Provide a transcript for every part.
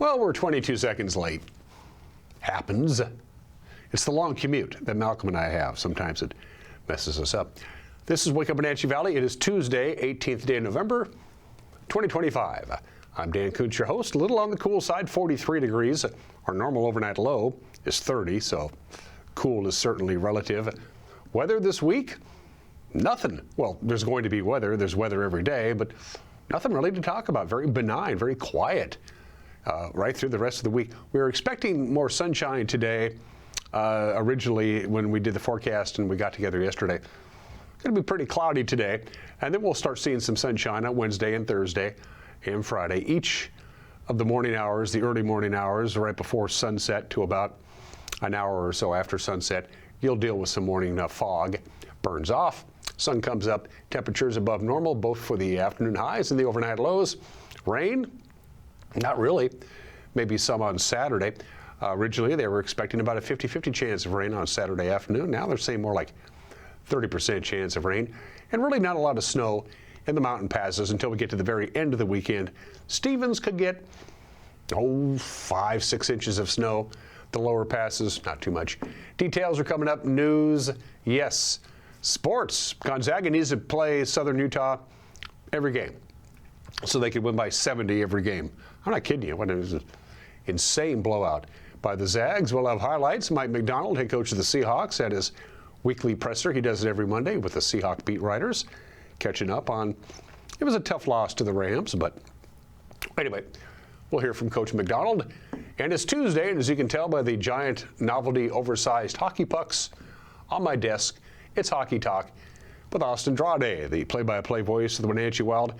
Well, we're 22 seconds late. Happens. It's the long commute that Malcolm and I have. Sometimes it messes us up. This is Wake Up Wenatchee Valley. It is Tuesday, 18th day of November, 2025. I'm Dan Kuntz, your host. A little on the cool side, 43 degrees. Our normal overnight low is 30, so cool is certainly relative. Weather this week? Nothing. Well, there's going to be weather. There's weather every day, but nothing really to talk about. Very benign, very quiet right through the rest of the week. We were expecting more sunshine today. Originally, when we did the forecast and we got together yesterday, going to be pretty cloudy today, and then we'll start seeing some sunshine on Wednesday and Thursday and Friday. Each of the morning hours, the early morning hours, right before sunset to about an hour or so after sunset, you'll deal with some morning fog. Burns off, sun comes up, temperatures above normal, both for the afternoon highs and the overnight lows. Rain? Not really. Maybe some on Saturday. Originally, they were expecting about a 50-50 chance of rain on Saturday afternoon. Now they're saying more like 30% chance of rain, and really not a lot of snow in the mountain passes until we get to the very end of the weekend. Stevens could get 5-6 inches of snow. The lower passes, not too much. Details are coming up. News, yes. Sports. Gonzaga needs to play Southern Utah every game so they could win by 70 every game. I'm not kidding you. What is an insane blowout by the Zags. We'll have highlights. Mike McDonald, head coach of the Seahawks, at his weekly presser. He does it every Monday with the Seahawk beat writers, catching up on, it was a tough loss to the Rams, but anyway, we'll hear from Coach McDonald. And it's Tuesday, and as you can tell by the giant novelty oversized hockey pucks on my desk, it's Hockey Talk with Austin Draude, the play-by-play voice of the Wenatchee Wild.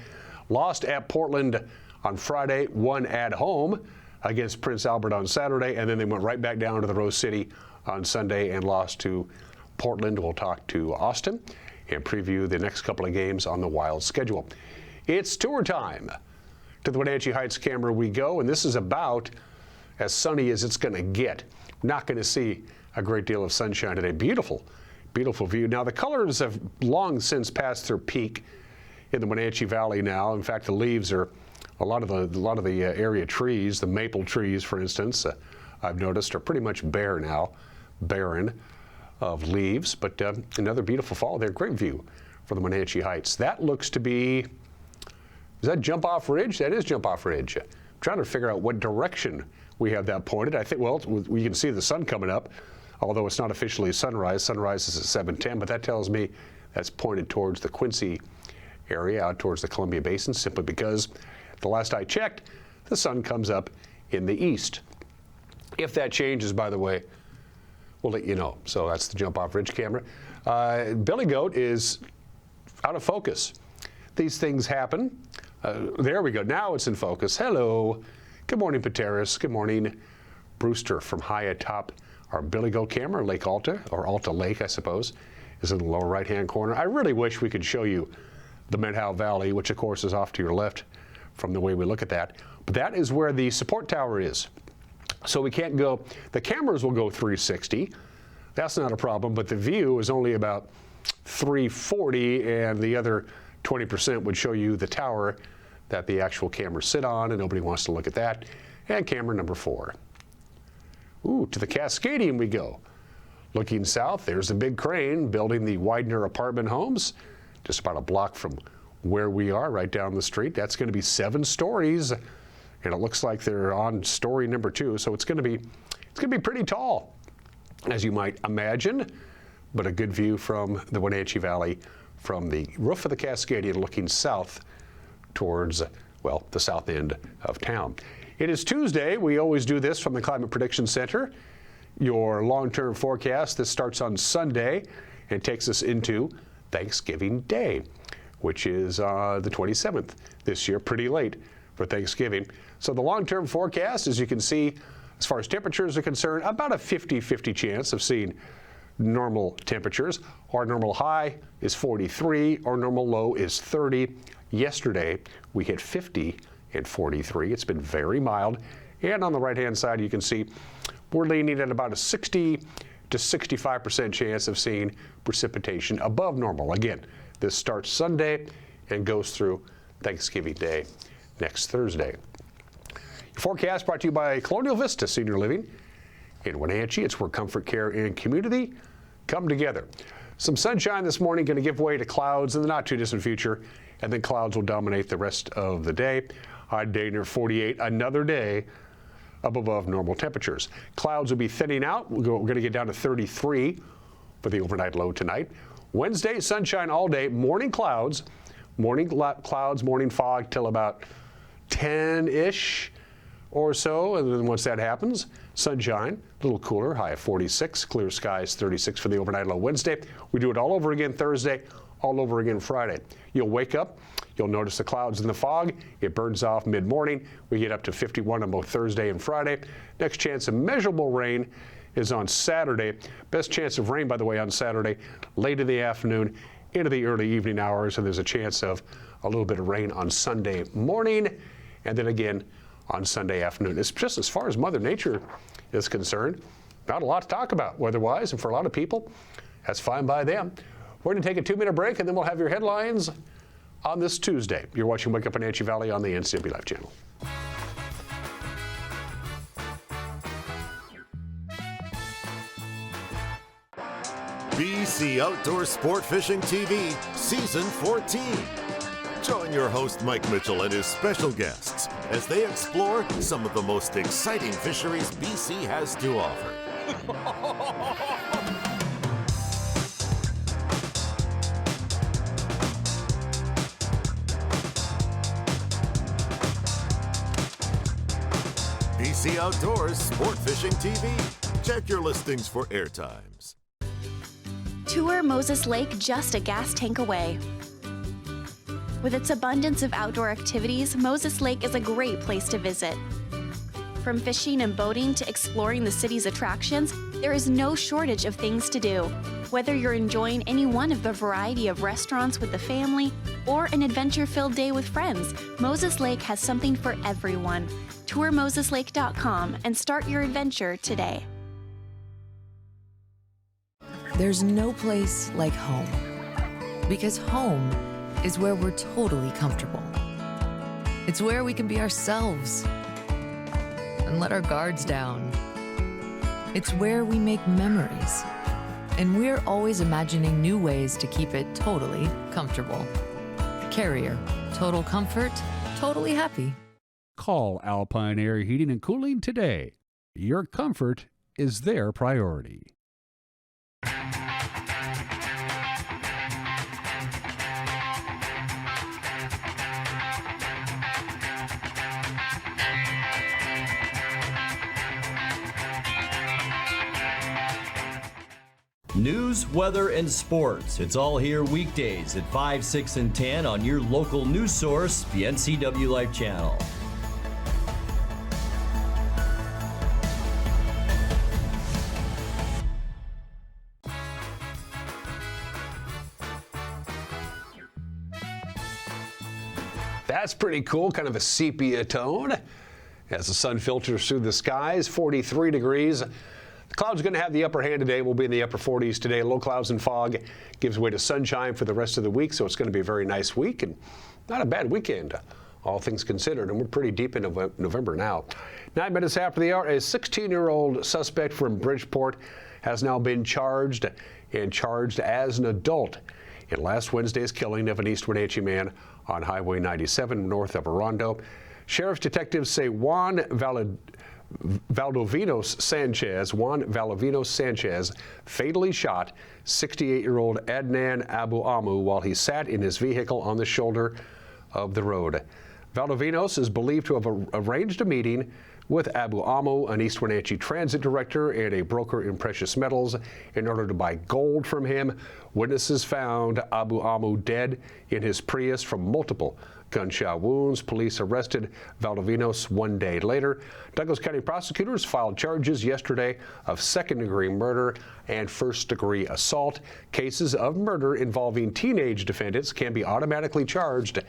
Lost at Portland on Friday, won at home against Prince Albert on Saturday, and then they went right back down to the Rose City on Sunday and lost to Portland. We'll talk to Austin and preview the next couple of games on the Wild schedule. It's tour time. To the Wenatchee Heights camera we go, and this is about as sunny as it's going to get. Not going to see a great deal of sunshine today. Beautiful, beautiful view. Now, the colors have long since passed their peak in the Wenatchee Valley now. In fact, the leaves are, a lot of the area trees, the maple trees, for instance, I've noticed are pretty much bare now, barren of leaves, but another beautiful fall there. Great view for the Wenatchee Heights. That looks to be, is that Jump Off Ridge? That is Jump Off Ridge. I'm trying to figure out what direction we have that pointed. I think, well, we can see the sun coming up, although it's not officially sunrise. Sunrise is at 7:10, but that tells me that's pointed towards the Quincy area, out towards the Columbia Basin, simply because the last I checked, the sun comes up in the east. If that changes, by the way, we'll let you know. So that's the Jump Off Ridge camera. Billy Goat is out of focus. These things happen. There we go. Now it's in focus. Hello. Good morning, Pateris. Good morning, Brewster from high atop our Billy Goat camera. Lake Alta, or Alta Lake, I suppose, is in the lower right-hand corner. I really wish we could show you the Medhow Valley, which, of course, is off to your left from the way we look at that. But that is where the support tower is. So we can't go, the cameras will go 360. That's not a problem, but the view is only about 340, and the other 20% would show you the tower that the actual cameras sit on, and nobody wants to look at that. And camera number 4. Ooh, to the Cascadian we go. Looking south, there's a big crane building the Widener apartment homes, just about a block from where we are, right down the street. That's going to be 7 stories. And it looks like they're on story number 2, so it's going to be pretty tall, as you might imagine. But a good view from the Wenatchee Valley, from the roof of the Cascadian, looking south towards, well, the south end of town. It is Tuesday. We always do this from the Climate Prediction Center. Your long-term forecast. This starts on Sunday and takes us into Thanksgiving Day, which is the 27th this year. Pretty late for Thanksgiving. So the long-term forecast, as you can see, as far as temperatures are concerned, about a 50-50 chance of seeing normal temperatures. Our normal high is 43, our normal low is 30. Yesterday, we hit 50 and 43. It's been very mild. And on the right-hand side, you can see we're leaning at about a 60 to 65% chance of seeing precipitation above normal. Again, this starts Sunday and goes through Thanksgiving Day next Thursday. Your forecast brought to you by Colonial Vista Senior Living in Wenatchee. It's where comfort, care, and community come together. Some sunshine this morning, going to give way to clouds in the not too distant future, and then clouds will dominate the rest of the day. High day near 48, another day up above normal temperatures. Clouds will be thinning out. We're going to get down to 33 for the overnight low tonight. Wednesday, sunshine all day, morning clouds, morning fog till about 10-ish or so, and then once that happens, sunshine, a little cooler, high of 46, clear skies 36 for the overnight low Wednesday. We do it all over again Thursday, all over again Friday. You'll wake up, you'll notice the clouds and the fog. It burns off mid-morning. We get up to 51 on both Thursday and Friday. Next chance of measurable rain is on Saturday. Best chance of rain, by the way, on Saturday, late in the afternoon into the early evening hours, and there's a chance of a little bit of rain on Sunday morning, and then again on Sunday afternoon. It's just as far as Mother Nature is concerned, not a lot to talk about weather-wise, and for a lot of people, that's fine by them. We're going to take a 2-minute break, and then we'll have your headlines on this Tuesday. You're watching Wake Up Wenatchee Valley on the NCW Live channel. BC Outdoor Sport Fishing TV, Season 14. Join your host Mike Mitchell and his special guests as they explore some of the most exciting fisheries BC has to offer. BC Outdoors Sport Fishing TV. Check your listings for airtimes. Tour Moses Lake just a gas tank away. With its abundance of outdoor activities, Moses Lake is a great place to visit. From fishing and boating to exploring the city's attractions, there is no shortage of things to do. Whether you're enjoying any one of the variety of restaurants with the family or an adventure-filled day with friends, Moses Lake has something for everyone. Tour moseslake.com and start your adventure today. There's no place like home, because home is where we're totally comfortable. It's where we can be ourselves and let our guards down. It's where we make memories, and we're always imagining new ways to keep it totally comfortable. Carrier, total comfort, totally happy. Call Alpine Air Heating and Cooling today. Your comfort is their priority. News, weather, and sports. It's all here weekdays at 5, 6, and 10 on your local news source, the NCW Live channel. That's pretty cool, kind of a sepia tone as the sun filters through the skies. 43 degrees. The clouds are going to have the upper hand today. We'll be in the upper 40s today. Low clouds and fog gives way to sunshine for the rest of the week, so it's going to be a very nice week and not a bad weekend, all things considered. And we're pretty deep into November now. 9 minutes after the hour, a 16-year-old suspect from Bridgeport has now been charged as an adult in last Wednesday's killing of an East Wenatchee man on Highway 97 north of Orondo. Sheriff's detectives say Juan Valdovinos Sanchez fatally shot 68-year-old Adnan Abu Amu while he sat in his vehicle on the shoulder of the road. Valdovinos is believed to have arranged a meeting with Abu Amu, an East Wenatchee transit director and a broker in precious metals, in order to buy gold from him. Witnesses found Abu Amu dead in his Prius from multiple gunshot wounds. Police arrested Valdovinos 1 day later. Douglas County prosecutors filed charges yesterday of second-degree murder and first-degree assault. Cases of murder involving teenage defendants can be automatically charged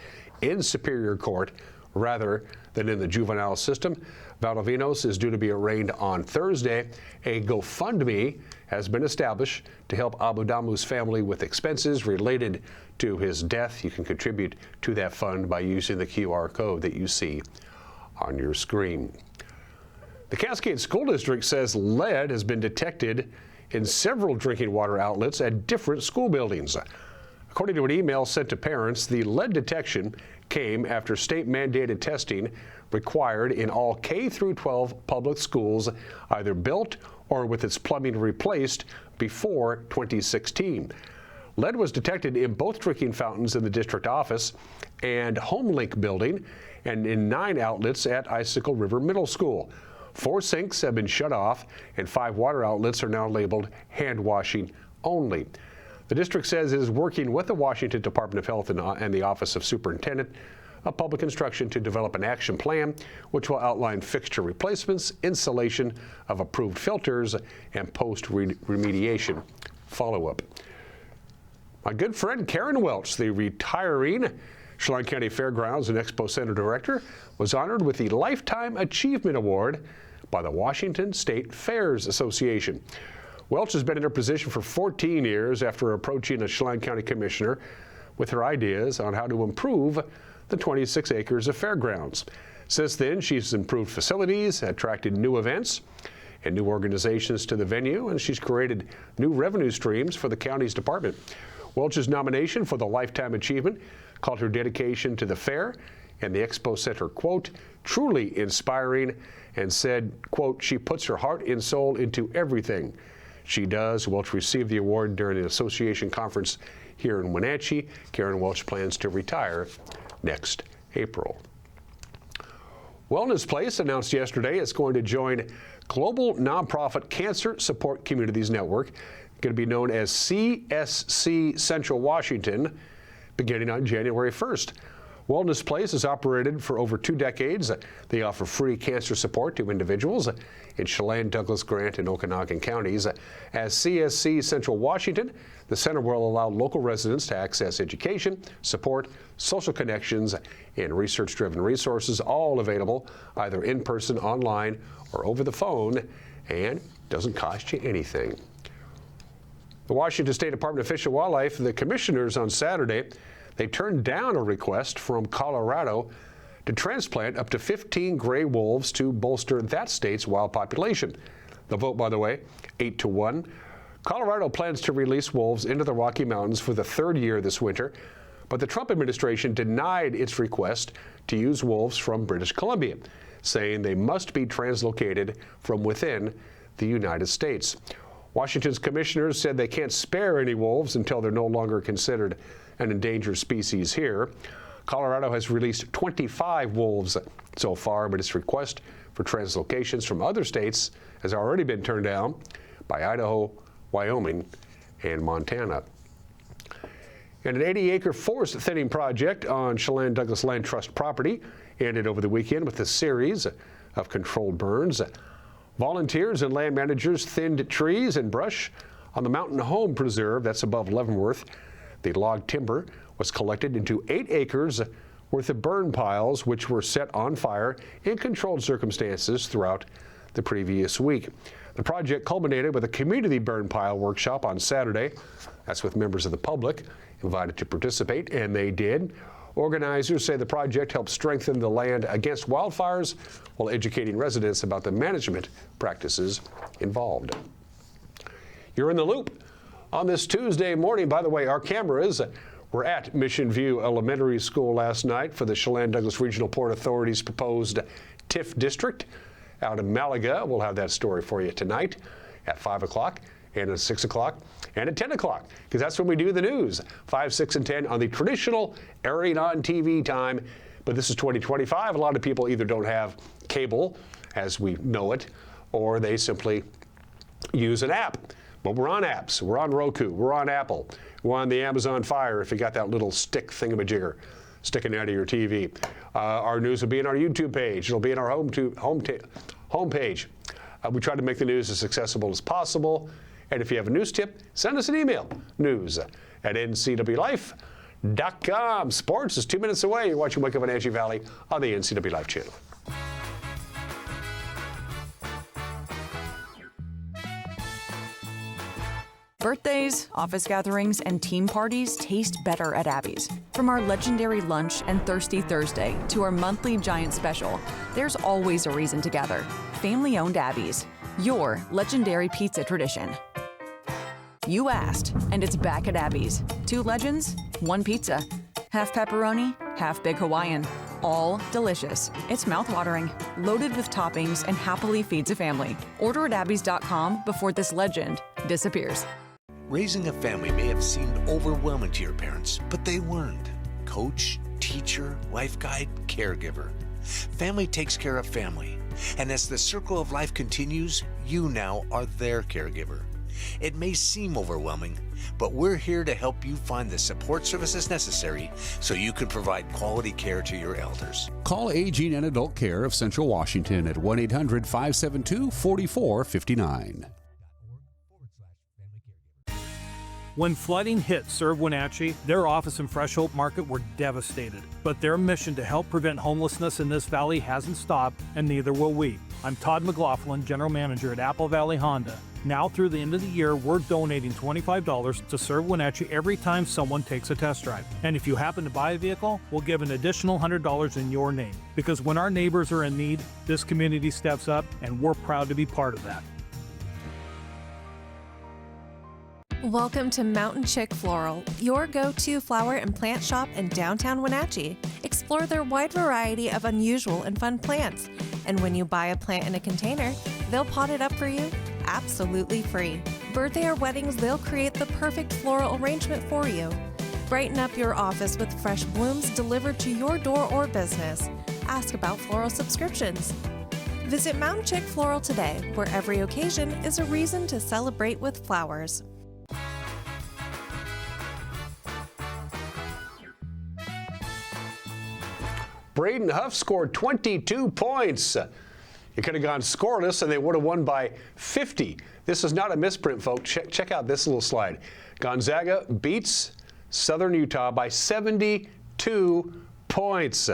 in Superior Court rather than in the juvenile system. Valdovinos is due to be arraigned on Thursday. A GoFundMe has been established to help Abu Amu's family with expenses related to his death. You can contribute to that fund by using the QR code that you see on your screen. The Cascade School District says lead has been detected in several drinking water outlets at different school buildings. According to an email sent to parents, the lead detection came after state-mandated testing required in all K through 12 public schools, either built or with its plumbing replaced before 2016. Lead was detected in both drinking fountains in the district office and HomeLink building and in 9 outlets at Icicle River Middle School. 4 sinks have been shut off and 5 water outlets are now labeled hand washing only. The district says it is working with the Washington Department of Health and the Office of Superintendent of Public Instruction to develop an action plan which will outline fixture replacements, installation of approved filters, and post-remediation follow-up. My good friend Karen Welch, the retiring Chelan County Fairgrounds and Expo Center Director, was honored with the Lifetime Achievement Award by the Washington State Fairs Association. Welch has been in her position for 14 years after approaching a Chelan County Commissioner with her ideas on how to improve the 26 acres of fairgrounds. Since then, she's improved facilities, attracted new events and new organizations to the venue, and she's created new revenue streams for the county's department. Welch's nomination for the Lifetime Achievement called her dedication to the fair and the Expo Center, quote, truly inspiring, and said, quote, she puts her heart and soul into everything she does. Welch received the award during an association conference here in Wenatchee. Karen Welch plans to retire next April. Wellness Place announced yesterday it's going to join global nonprofit Cancer Support Communities Network, going to be known as CSC Central Washington, beginning on January 1st. Wellness Place has operated for over 2 decades. They offer free cancer support to individuals in Chelan, Douglas, Grant, and Okanagan counties. As CSC Central Washington, the center will allow local residents to access education, support, social connections, and research-driven resources, all available either in person, online, or over the phone, and doesn't cost you anything. The Washington State Department of Fish and Wildlife, the commissioners on Saturday, they turned down a request from Colorado to transplant up to 15 gray wolves to bolster that state's wild population. The vote, by the way, 8-1. Colorado plans to release wolves into the Rocky Mountains for the 3rd year this winter, but the Trump administration denied its request to use wolves from British Columbia, saying they must be translocated from within the United States. Washington's commissioners said they can't spare any wolves until they're no longer considered an endangered species here. Colorado has released 25 wolves so far, but its request for translocations from other states has already been turned down by Idaho, Wyoming, and Montana. And an 80-acre forest thinning project on Chelan Douglas Land Trust property ended over the weekend with a series of controlled burns. Volunteers and land managers thinned trees and brush on the Mountain Home Preserve that's above Leavenworth. The log timber was collected into 8 acres worth of burn piles, which were set on fire in controlled circumstances throughout the previous week. The project culminated with a community burn pile workshop on Saturday. That's with members of the public invited to participate, and they did. Organizers say the project helped strengthen the land against wildfires while educating residents about the management practices involved. You're in the loop on this Tuesday morning. By the way, our cameras were at Mission View Elementary School last night for the Chelan Douglas Regional Port Authority's proposed TIF district out in Malaga. We'll have that story for you tonight at 5 o'clock and at 6 o'clock and at 10 o'clock, because that's when we do the news, 5, 6, and 10 on the traditional airing on TV time. But this is 2025. A lot of people either don't have cable as we know it, or they simply use an app. But we're on apps. We're on Roku. We're on Apple. We're on the Amazon Fire if you got that little stick thingamajigger sticking out of your TV. Our news will be in our YouTube page. It'll be in our homepage. We try to make the news as accessible as possible. And if you have a news tip, send us an email, news@ncwlife.com. Sports is 2 minutes away. You're watching Wake Up Wenatchee Valley on the NCW Life channel. Birthdays, office gatherings, and team parties taste better at Abby's. From our legendary lunch and Thirsty Thursday to our monthly giant special, there's always a reason to gather. Family-owned Abby's, your legendary pizza tradition. You asked, and it's back at Abby's. 2 legends, 1 pizza. Half pepperoni, half big Hawaiian. All delicious. It's mouthwatering, loaded with toppings, and happily feeds a family. Order at abbys.com before this legend disappears. Raising a family may have seemed overwhelming to your parents, but they weren't. Coach, teacher, life guide, caregiver. Family takes care of family. And as the circle of life continues, you now are their caregiver. It may seem overwhelming, but we're here to help you find the support services necessary so you can provide quality care to your elders. Call Aging and Adult Care of Central Washington at 1-800-572-4459. When flooding hit Serve Wenatchee, their office and Fresh Hope Market were devastated. But their mission to help prevent homelessness in this valley hasn't stopped, and neither will we. I'm Todd McLaughlin, General Manager at Apple Valley Honda. Now through the end of the year, we're donating $25 to Serve Wenatchee every time someone takes a test drive. And if you happen to buy a vehicle, we'll give an additional $100 in your name. Because when our neighbors are in need, this community steps up, and we're proud to be part of that. Welcome to Mountain Chick Floral, your go-to flower and plant shop in downtown Wenatchee. Explore their wide variety of unusual and fun plants. And when you buy a plant in a container, they'll pot it up for you absolutely free. Birthday or weddings, they'll create the perfect floral arrangement for you. Brighten up your office with fresh blooms delivered to your door or business. Ask about floral subscriptions. Visit Mountain Chick Floral today, where every occasion is a reason to celebrate with flowers. Braden Huff scored 22 points. It could have gone scoreless, and they would have won by 50. This is not a misprint, folks. Check out this little slide. Gonzaga beats Southern Utah by 72 points.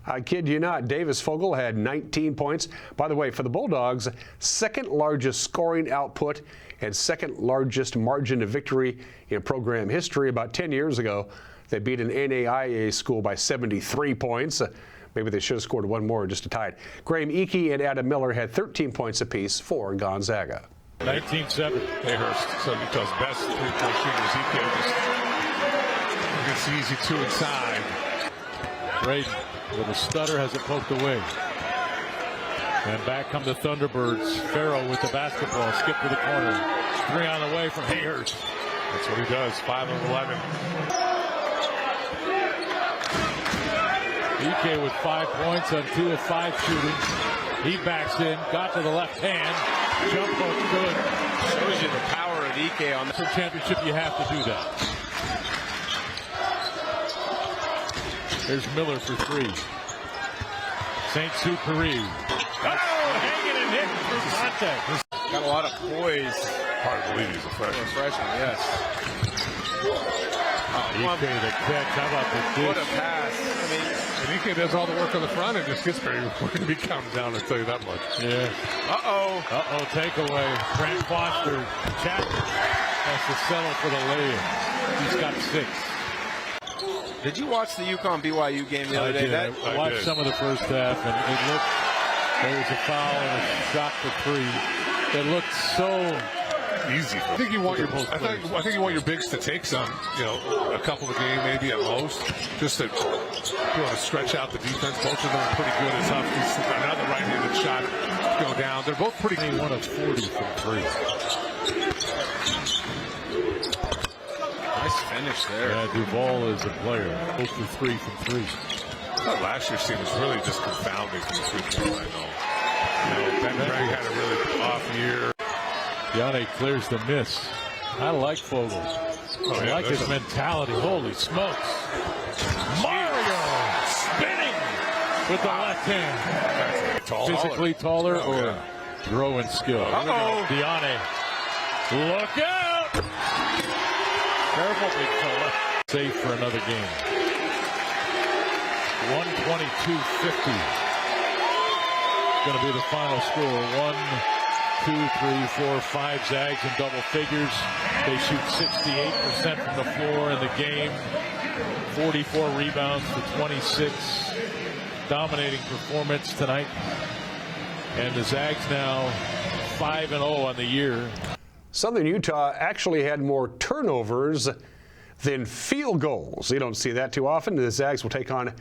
I kid you not, Davis Fogel had 19 points. By the way, for the Bulldogs, second largest scoring output and second largest margin of victory in program history. About 10 years ago, they beat an NAIA school by 73 points. Maybe they should have scored one more just to tie it. Graham Eke and Adam Miller had 13 points apiece for Gonzaga. 19-7. Hayhurst, so Utah's best three-point shooters. Eke just gets easy 2 inside. Braden with a stutter has it poked away. And back come the Thunderbirds. Farrell with the basketball. Skip to the corner. 3 on the way from Hayhurst. That's what he does. 5 of 11. Ike with 5 points on 2 of 5 shooting. He backs in, got to the left hand. Jump hook good. Shows you the power of Ike on the championship. You have to do that. There's Miller for 3. St. Superi. Oh, hanging and hitting through contact. Got a lot of poise. Hard to believe he's a freshman. Yes. Ike the catch. How about the dish? What a pass. I mean, and Ike does all the work on the front and just gets very when he comes down, I'll tell you that much. Yeah. Uh-oh, takeaway. Trent Foster. Chapman has to settle for the lay-in. He's got 6. Did you watch the UConn-BYU game the other day? I watched some of the first half, and it looked, there was a foul and a shot for 3. It looked so easy. I think you want your bigs to take some, a couple of game maybe at most, just to stretch out the defense. Both of them are pretty good. It's up. Another right-handed shot go down. They're both pretty. 1 of 40 from 3. Nice finish there. Yeah, Duval is a player. 0 for 3 from 3. I thought last year's team was really just confounding from the 3-point line, though. Ben Craig had a really off year. Yanni clears the miss. I like Fogel. I like his mentality. Holy smokes. Mario spinning with the left hand. Physically taller or throwing skill. Diane. Look out! Careful, big fella. Safe for another game. 122-50. Going to be the final score. 2, 3, 4, 5 Zags in double figures. They shoot 68% from the floor in the game. 44 rebounds to 26. Dominating performance tonight. And the Zags now 5-0 on the year. Southern Utah actually had more turnovers than field goals. You don't see that too often. The Zags will take on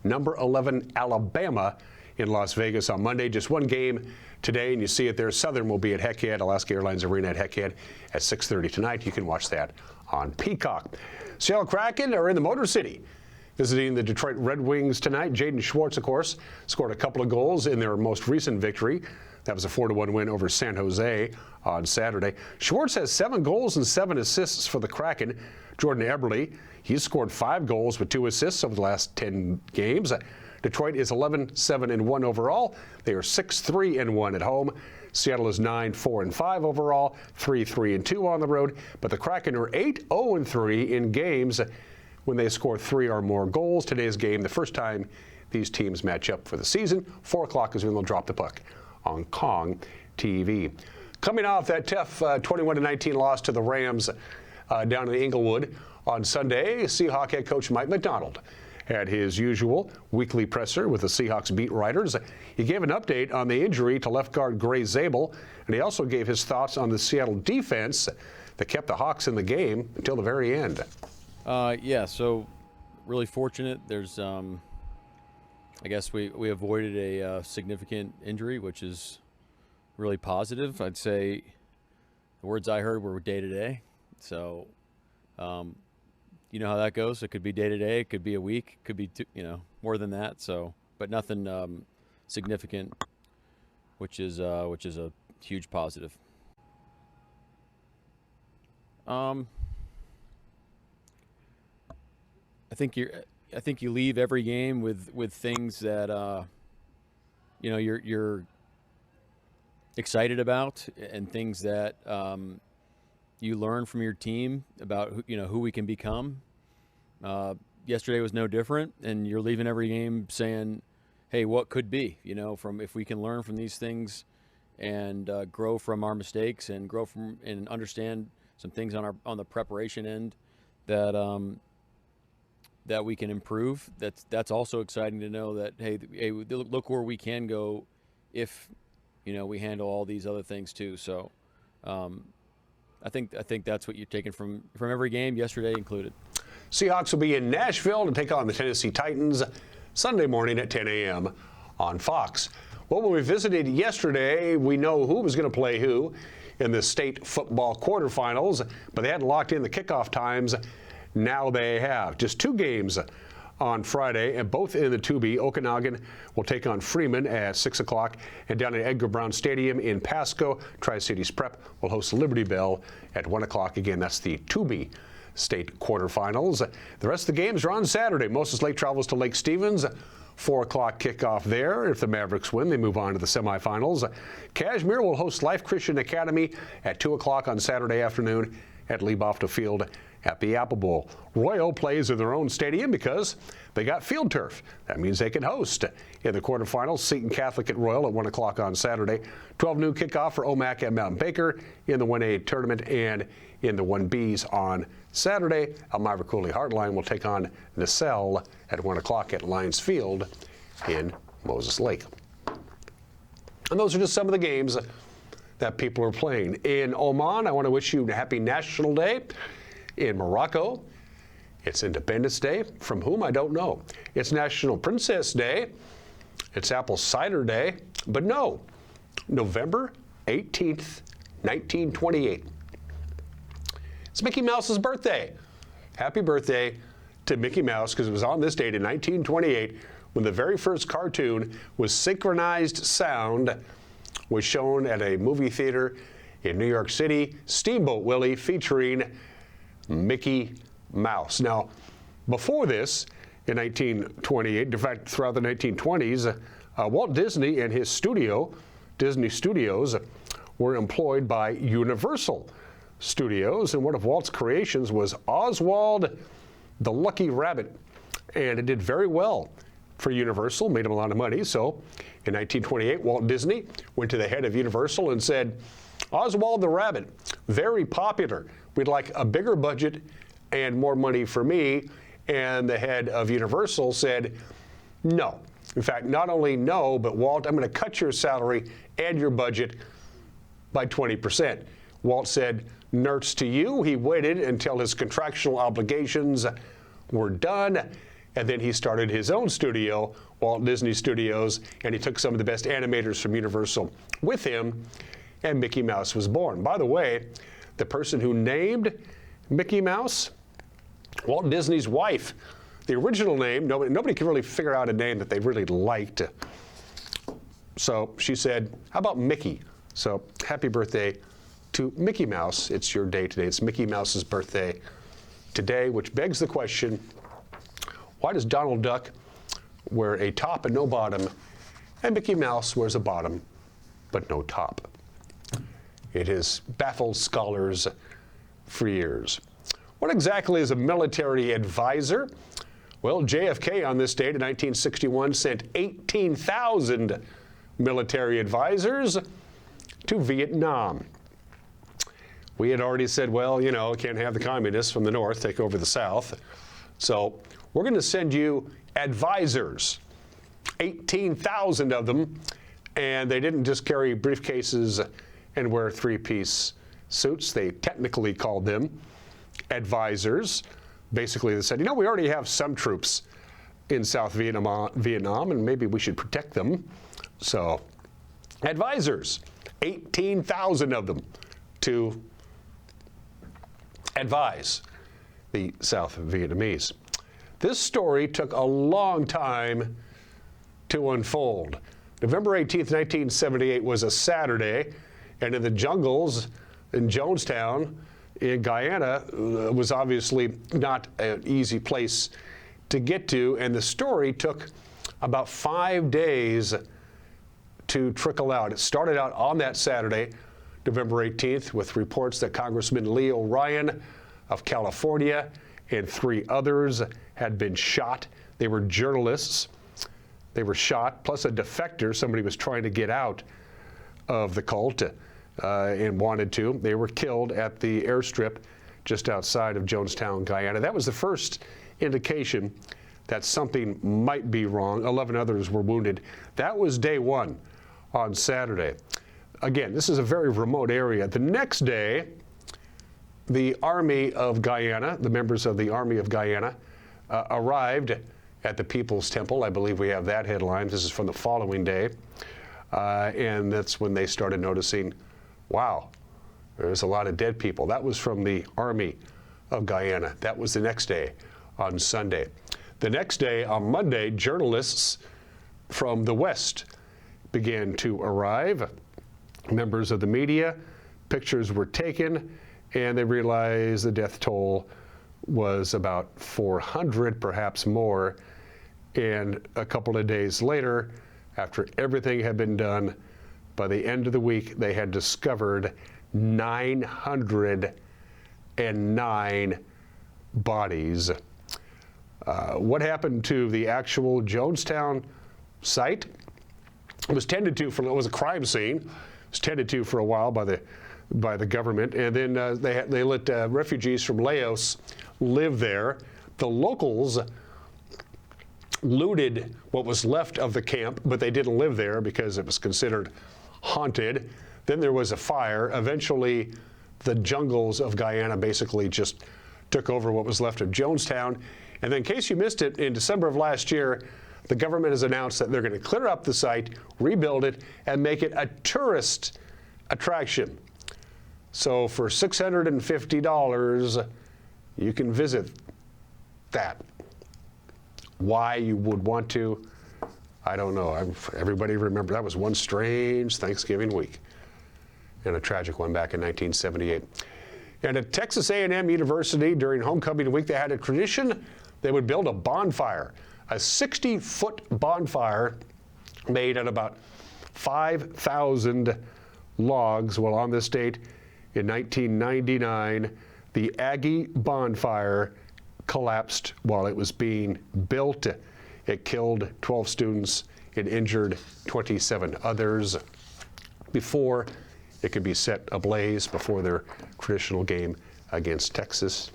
number 11 Alabama in Las Vegas on Monday. Just one game today, and you see it there. Southern will be at Heckhead, Alaska Airlines Arena at Heckhead at 6:30 tonight. You can watch that on Peacock. Seattle Kraken are in the Motor City, visiting the Detroit Red Wings tonight. Jaden Schwartz, of course, scored a couple of goals in their most recent victory. That was a 4-1 win over San Jose on Saturday. Schwartz has 7 goals and 7 assists for the Kraken. Jordan Eberle, he's scored 5 goals with 2 assists over the last 10 games. Detroit is 11-7-1 overall. They are 6-3-1 at home. Seattle is 9-4-5 overall, 3-3-2 on the road. But the Kraken are 8-0-3 in games when they score 3 or more goals. Today's game, the first time these teams match up for the season. 4 o'clock is when they'll drop the puck on Kong TV. Coming off that tough 21-19 loss to the Rams down in Inglewood on Sunday, Seahawk head coach Mike Macdonald had his usual weekly presser with the Seahawks beat writers. He gave an update on the injury to left guard Gray Zabel, and he also gave his thoughts on the Seattle defense that kept the Hawks in the game until the very end. Yeah, so really fortunate. There's, I guess we avoided a significant injury, which is really positive. I'd say the words I heard were day to day. So, you know how that goes. It could be day to day. It could be a week. It could be more than that. So, but nothing significant, which is a huge positive. I think you leave every game with things that you're excited about, and things that you learn from your team about who we can become. Yesterday was no different, and you're leaving every game saying, hey, what could be, from if we can learn from these things and grow from our mistakes and grow from and understand some things on the preparation end that we can improve. That's also exciting to know that, hey, look where we can go if we handle all these other things too. So I think that's what you're taking from every game, yesterday included. Seahawks will be in Nashville to take on the Tennessee Titans Sunday morning at 10 a.m. on Fox. Well, when we visited yesterday, we know who was going to play who in the state football quarterfinals, but they hadn't locked in the kickoff times. Now they have. Just 2 games on Friday, and both in the 2B. Okanagan will take on Freeman at 6 o'clock, and down at Edgar Brown Stadium in Pasco, Tri-Cities Prep will host Liberty Bell at 1 o'clock. Again, that's the 2B state quarterfinals. The rest of the games are on Saturday. Moses Lake travels to Lake Stevens. 4 o'clock kickoff there. If the Mavericks win, they move on to the semifinals. Cashmere will host Life Christian Academy at 2 o'clock on Saturday afternoon at Leibofta Field at the Apple Bowl. Royal plays in their own stadium because they got field turf. That means they can host in the quarterfinals. Seton Catholic at Royal at 1 o'clock on Saturday. 12 noon kickoff for OMAC at Mountain Baker in the 1A tournament and in the 1Bs on Saturday. Elmira Cooley Heartline will take on Nacelle at 1 o'clock at Lions Field in Moses Lake. And those are just some of the games that people are playing. In Oman, I want to wish you a happy National Day. In Morocco, it's Independence Day. From whom, I don't know. It's National Princess Day. It's Apple Cider Day. But no, November 18th, 1928. It's Mickey Mouse's birthday. Happy birthday to Mickey Mouse, because it was on this date in 1928 when the very first cartoon with synchronized sound was shown at a movie theater in New York City, Steamboat Willie, featuring Mickey Mouse. Now, before this, in 1928, in fact, throughout the 1920s, Walt Disney and his studio, Disney Studios, were employed by Universal Studios, and one of Walt's creations was Oswald the Lucky Rabbit, and it did very well for Universal, made him a lot of money. So in 1928, Walt Disney went to the head of Universal and said, Oswald the Rabbit, very popular. We'd like a bigger budget and more money for me. And the head of Universal said, no. In fact, not only no, but Walt, I'm going to cut your salary and your budget by 20%. Walt said, nerds to you. He waited until his contractual obligations were done, and then he started his own studio, Walt Disney Studios, and he took some of the best animators from Universal with him, and Mickey Mouse was born. By the way, the person who named Mickey Mouse, Walt Disney's wife. The original name, nobody could really figure out a name that they really liked. So she said, how about Mickey? So happy birthday to Mickey Mouse. It's your day today. It's Mickey Mouse's birthday today, which begs the question, why does Donald Duck wear a top and no bottom, and Mickey Mouse wears a bottom but no top? It has baffled scholars for years. What exactly is a military advisor? Well, JFK on this date in 1961 sent 18,000 military advisors to Vietnam. We had already said, well, you know, can't have the communists from the north take over the south. So we're going to send you advisors, 18,000 of them, and they didn't just carry briefcases and wear three-piece suits. They technically called them advisors. Basically, they said, you know, we already have some troops in South Vietnam, and maybe we should protect them. So, advisors, 18,000 of them to advise the South Vietnamese. This story took a long time to unfold. November 18th, 1978 was a Saturday, and in the jungles in Jonestown, in Guyana, was obviously not an easy place to get to, and the story took about 5 days to trickle out. It started out on that Saturday, November 18th, with reports that Congressman Leo Ryan of California and 3 others had been shot. They were journalists. They were shot, plus a defector. Somebody was trying to get out of the cult and wanted to. They were killed at the airstrip just outside of Jonestown, Guyana. That was the first indication that something might be wrong. 11 others were wounded. That was day one on Saturday. Again, this is a very remote area. The next day, the Army of Guyana, the members of the Army of Guyana, arrived at the People's Temple. I believe we have that headline. This is from the following day. And that's when they started noticing, wow, there's a lot of dead people. That was from the Army of Guyana. That was the next day on Sunday. The next day, on Monday, journalists from the West began to arrive. Members of the media, pictures were taken, and they realized the death toll was about 400, perhaps more. And a couple of days later, after everything had been done, by the end of the week, they had discovered 909 bodies. What happened to the actual Jonestown site? It was tended to for, it was a crime scene. It was tended to for a while by the government, and then they let refugees from Laos live there. The locals looted what was left of the camp, but they didn't live there because it was considered haunted. Then there was a fire. Eventually, the jungles of Guyana basically just took over what was left of Jonestown. And then, in case you missed it, in December of last year, the government has announced that they're going to clear up the site, rebuild it, and make it a tourist attraction. So for $650, you can visit that. Why you would want to, I don't know. Everybody remember that was one strange Thanksgiving week, and a tragic one back in 1978. And at Texas A&M University during homecoming week, they had a tradition. They would build a bonfire, a 60-foot bonfire made at about 5,000 logs. Well, on this date in 1999, the Aggie bonfire collapsed while it was being built. It killed 12 students and injured 27 others before it could be set ablaze before their traditional game against Texas.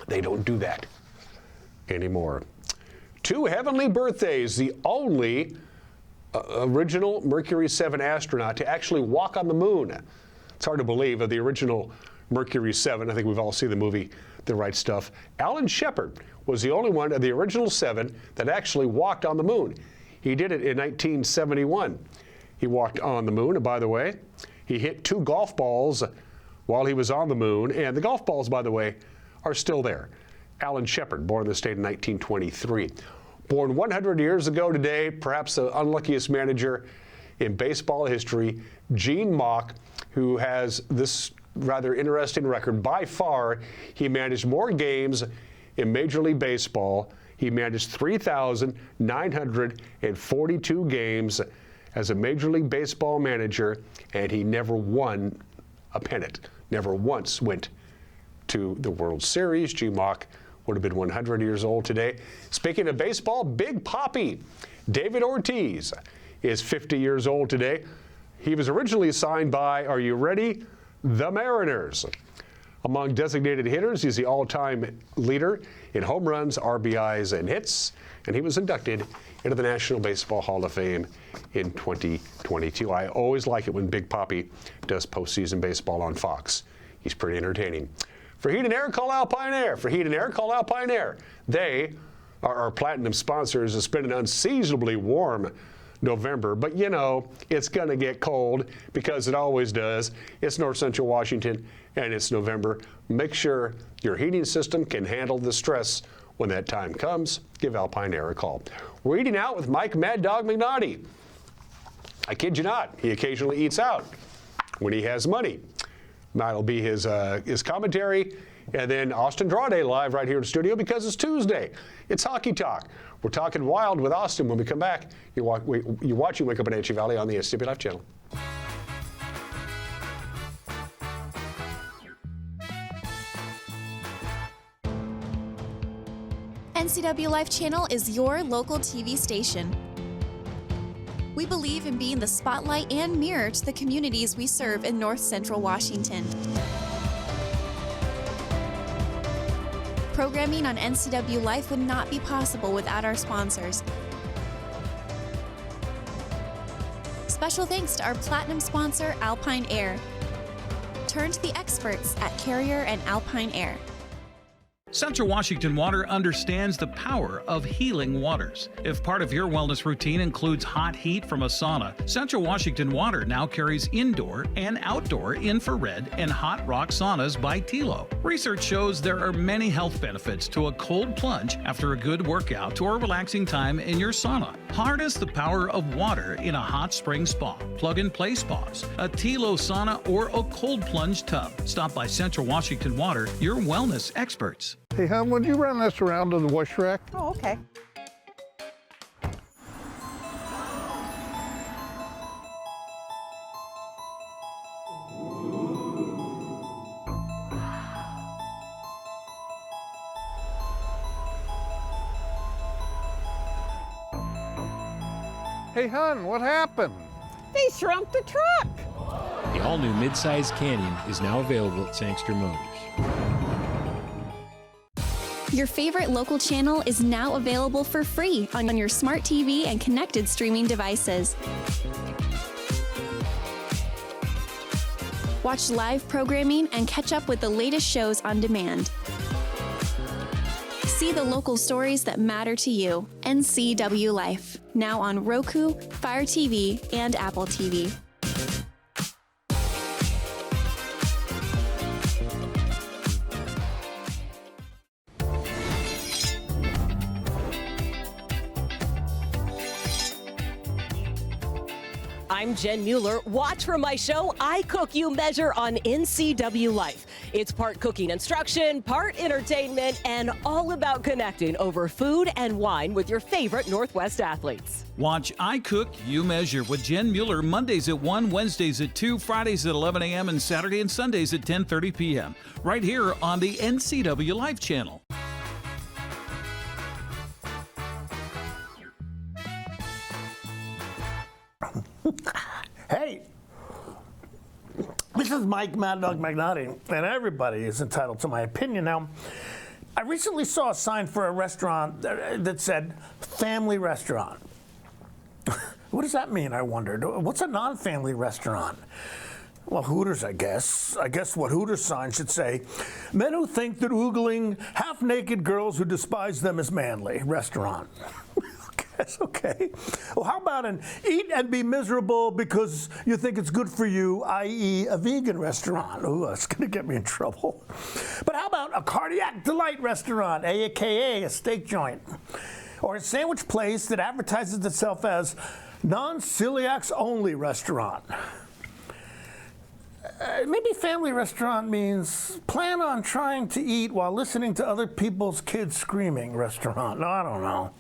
They don't do that anymore. 2 heavenly birthdays, the only original Mercury 7 astronaut to actually walk on the moon. It's hard to believe of the original Mercury 7. I think we've all seen the movie The Right Stuff. Alan Shepard was the only one of the original 7 that actually walked on the moon. He did it in 1971. He walked on the moon, and by the way, he hit 2 golf balls while he was on the moon, and the golf balls, by the way, are still there. Alan Shepard, born in the state in 1923. Born 100 years ago today, perhaps the unluckiest manager in baseball history, Gene Mauch, who has this rather interesting record. By far, he managed more games in Major League Baseball. He managed 3,942 games as a Major League Baseball manager, and he never won a pennant, never once went to the World Series. Gene Mauch would have been 100 years old today. Speaking of baseball, Big Papi, David Ortiz, is 50 years old today. He was originally signed by, are you ready, the Mariners. Among designated hitters, he's the all-time leader in home runs, RBIs, and hits, and he was inducted into the National Baseball Hall of Fame in 2022. I always like it when Big Papi does postseason baseball on Fox. He's pretty entertaining. For heat and air, call Alpine Air. For heat and air, call Alpine Air. They are our platinum sponsors. It's been an unseasonably warm November, but you know, it's going to get cold because it always does. It's North Central Washington and it's November. Make sure your heating system can handle the stress when that time comes. Give Alpine Air a call. We're eating out with Mike Mad Dog McNaughty. I kid you not, he occasionally eats out when he has money. That'll be his commentary. And then Austin Draude live right here in the studio because it's Tuesday. It's Hockey Talk. We're talking Wild with Austin. When we come back, you're watching Wake Up Wenatchee Valley on the SCW Life channel. NCW Life Channel is your local TV station. We believe in being the spotlight and mirror to the communities we serve in North Central Washington. Programming on NCW Life would not be possible without our sponsors. Special thanks to our platinum sponsor, Alpine Air. Turn to the experts at Carrier and Alpine Air. Central Washington Water understands the power of healing waters. If part of your wellness routine includes hot heat from a sauna, Central Washington Water now carries indoor and outdoor infrared and hot rock saunas by Tilo. Research shows there are many health benefits to a cold plunge after a good workout or relaxing time in your sauna. Harness the power of water in a hot spring spa, plug-and-play spas, a Tilo sauna, or a cold plunge tub. Stop by Central Washington Water, your wellness experts. Hey, hon, would you run this around to the wash rack? Oh, okay. Hey, hon, what happened? They shrunk the truck. The all-new mid-size Canyon is now available at Sangster Motors. Your favorite local channel is now available for free on your smart TV and connected streaming devices. Watch live programming and catch up with the latest shows on demand. See the local stories that matter to you. NCW Life, now on Roku, Fire TV, and Apple TV. I'm Jen Mueller. Watch for my show, I Cook, You Measure on NCW Life. It's part cooking instruction, part entertainment, and all about connecting over food and wine with your favorite Northwest athletes. Watch I Cook, You Measure with Jen Mueller Mondays at 1, Wednesdays at 2, Fridays at 11 a.m., and Saturday and Sundays at 10:30 p.m. right here on the NCW Life channel. This is Mike Mad Dog Magnotti, and everybody is entitled to my opinion. Now, I recently saw a sign for a restaurant that said family restaurant. What does that mean, I wondered? What's a non-family restaurant? Well, Hooters, I guess. I guess what Hooters sign should say, men who think that oogling half-naked girls who despise them is manly restaurant. Yes, okay. Well, how about an eat and be miserable because you think it's good for you, i.e. a vegan restaurant? Ooh, that's going to get me in trouble. But how about a cardiac delight restaurant, a.k.a. a steak joint? Or a sandwich place that advertises itself as non-celiacs only restaurant? Maybe family restaurant means plan on trying to eat while listening to other people's kids screaming restaurant. No, I don't know.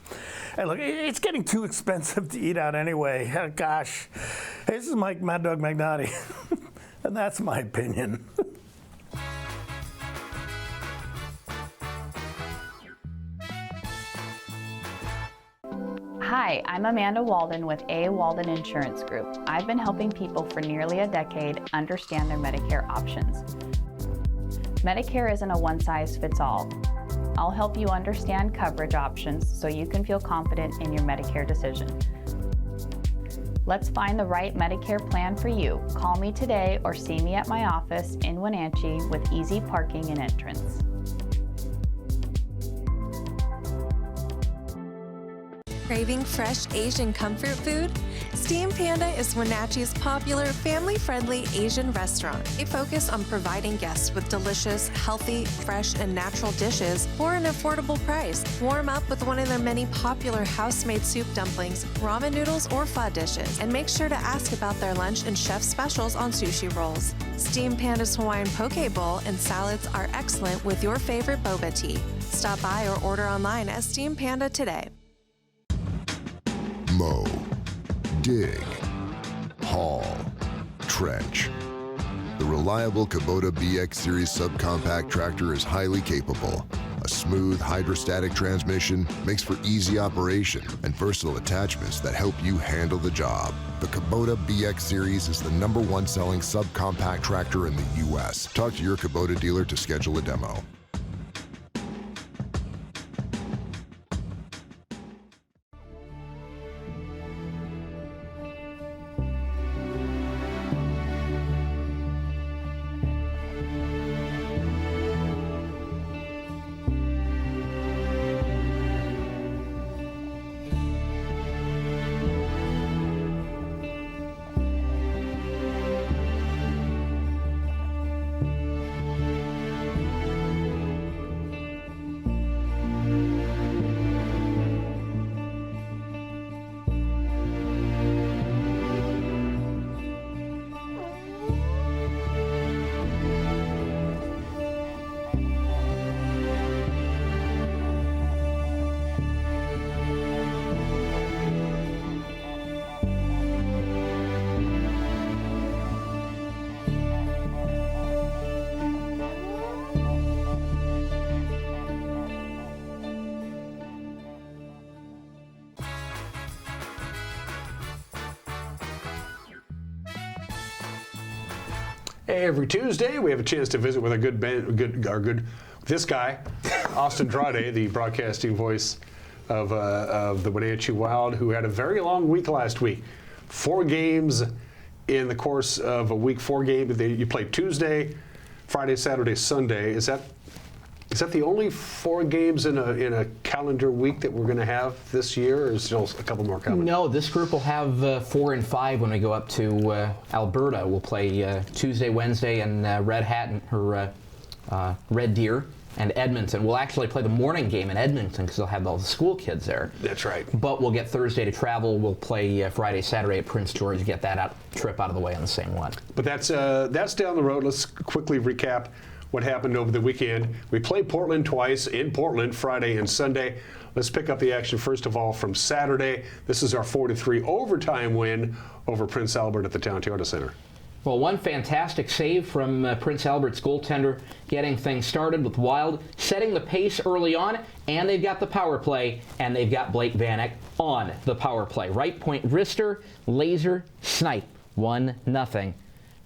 Hey, look, it's getting too expensive to eat out anyway. Oh, gosh. Hey, this is Mike Mad Dog Magnotti, and that's my opinion. Hi, I'm Amanda Walden with A. Walden Insurance Group. I've been helping people for nearly a decade understand their Medicare options. Medicare isn't a one-size-fits-all. I'll help you understand coverage options so you can feel confident in your Medicare decision. Let's find the right Medicare plan for you. Call me today or see me at my office in Wenatchee with easy parking and entrance. Craving fresh Asian comfort food? Steam Panda is Wenatchee's popular family-friendly Asian restaurant. They focus on providing guests with delicious, healthy, fresh, and natural dishes for an affordable price. Warm up with one of their many popular house-made soup dumplings, ramen noodles, or pho dishes. And make sure to ask about their lunch and chef specials on sushi rolls. Steam Panda's Hawaiian poke bowl and salads are excellent with your favorite boba tea. Stop by or order online at Steam Panda today. Mow, dig, haul, trench. The reliable Kubota BX Series subcompact tractor is highly capable. A smooth hydrostatic transmission makes for easy operation and versatile attachments that help you handle the job. The Kubota BX Series is the #1 selling subcompact tractor in the U.S. Talk to your Kubota dealer to schedule a demo. Hey, every Tuesday we have a chance to visit with a this guy, Austin Draude, the broadcasting voice of the Wenatchee Wild, who had a very long week last week. 4 games in the course of a week. 4 games. You played Tuesday, Friday, Saturday, Sunday. Is that the only 4 games in a calendar week that we're going to have this year, or is there still a couple more coming? No, this group will have 4 and 5 when we go up to Alberta. We'll play Tuesday, Wednesday, and Red Deer and Edmonton. We'll actually play the morning game in Edmonton because they'll have all the school kids there. That's right. But we'll get Thursday to travel. We'll play Friday, Saturday at Prince George, get that trip out of the way on the same one. But that's down the road. Let's quickly recap what happened over the weekend. We played Portland twice in Portland, Friday and Sunday. Let's pick up the action first of all from Saturday. This is our 4-3 overtime win over Prince Albert at the Town Toyota Center. Well, one fantastic save from Prince Albert's goaltender, getting things started with Wild, setting the pace early on, and they've got the power play, and they've got Blake Vanek on the power play. Right point wrister, laser, snipe, 1-0.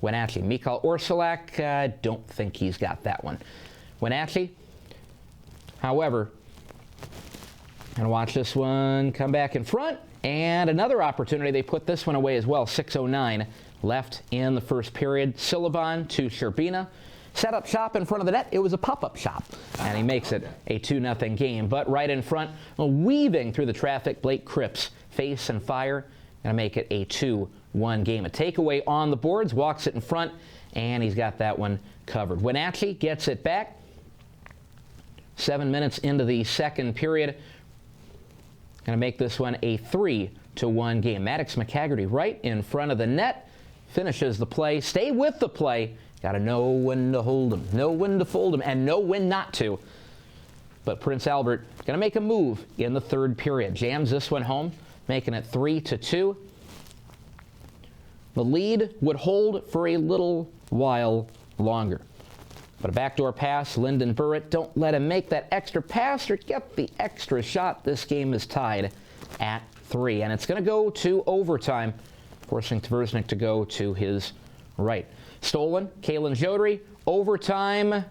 Wenatchee. Mikhail Orsulak, don't think he's got that one. Wenatchee, however, and watch this one come back in front. And another opportunity, they put this one away as well. 6:09 left in the first period. Silaban to Sherbina. Set up shop in front of the net. It was a pop-up shop. And he makes it a 2-0 game. But right in front, weaving through the traffic, Blake Cripps, face and fire. Going to make it a 2-1 game. A takeaway on the boards, walks it in front, and he's got that one covered. Wenatchee gets it back. 7 minutes into the second period. Going to make this one a 3-1 game. Maddox McHaggerty right in front of the net. Finishes the play. Stay with the play. Got to know when to hold him, know when to fold him, and know when not to. But Prince Albert going to make a move in the third period. Jams this one home, making it 3-2. The lead would hold for a little while longer. But a backdoor pass, Lyndon Burrett, don't let him make that extra pass or get the extra shot. This game is tied at 3, and it's going to go to overtime, forcing Tversnick to go to his right. Stolen, Kalen Jodry, overtime,